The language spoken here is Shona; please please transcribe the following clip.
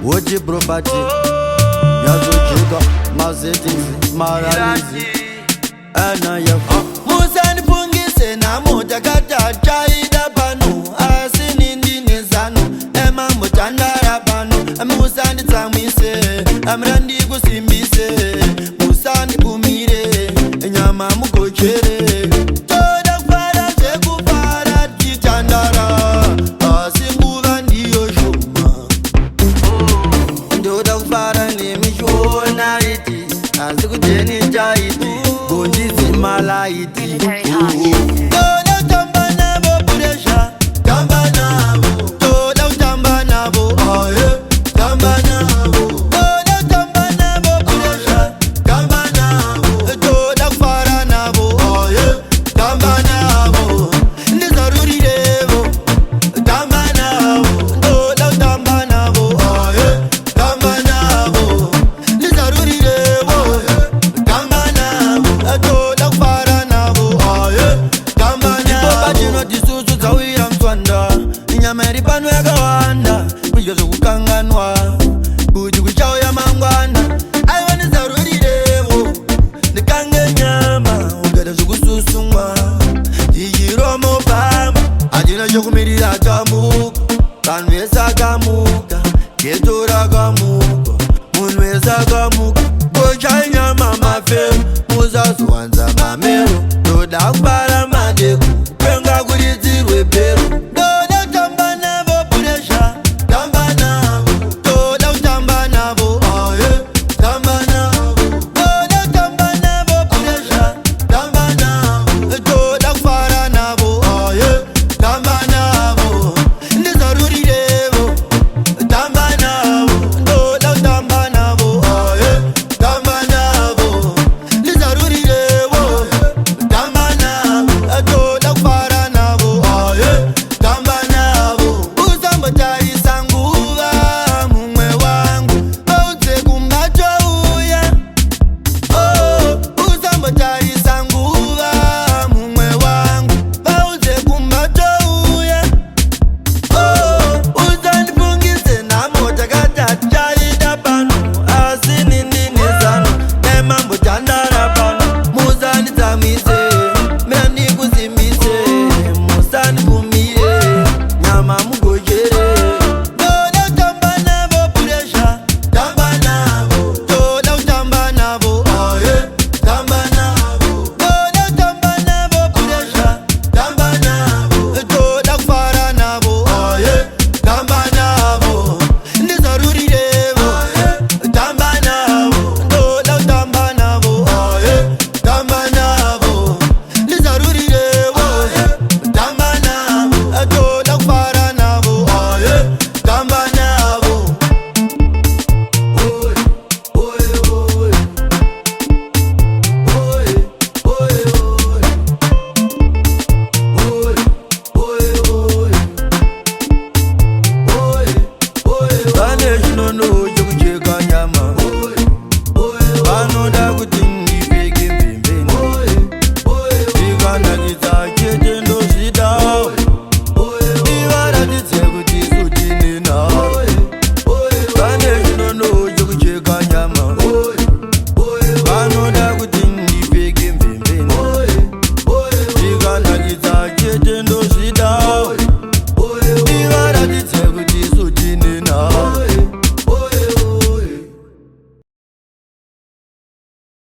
Woji property Yazojika Mazetizi Maralizi Ana yafu Musani pungise na moja kata chaida panu Asini ndini zanu Ema mutandara panu Musani tamwise Amrandi kusimbise Musani pumire Nyama mukochere Toda kufara chekufara Kichandara Asinguva ndiyo shuma Toda kufara nemishona iti Azikuteni chaiti Gonjizi malaiti Toda utamba nabo puresha Tamba nabo Toda utamba nabo Aye Tamba nabo Toda utamba nabo puresha Tamba nabo Toda kufara nabo Aye Tamba nabo Nizaruri revo Tamba nabo Toda utamba nabo Aye Tamba nabo Nizaruri revo Tamba nabo Toda kufara nabo Aye Tamba nabo Pachino disusu zawira mtwanda Inyameri pano ya gawanda Kujozo kukanganwa Buji kuchao ya mangwana Aiwa nizaruri revo Nikange nyama Ugada zukususumwa Ijiromo pama Ajina chokumirira chamuka Kanwesa kamuka Ketora kamuka Munwesa kamuka Kocha nyama mafeo Muzazu wanza mamero Toda kubara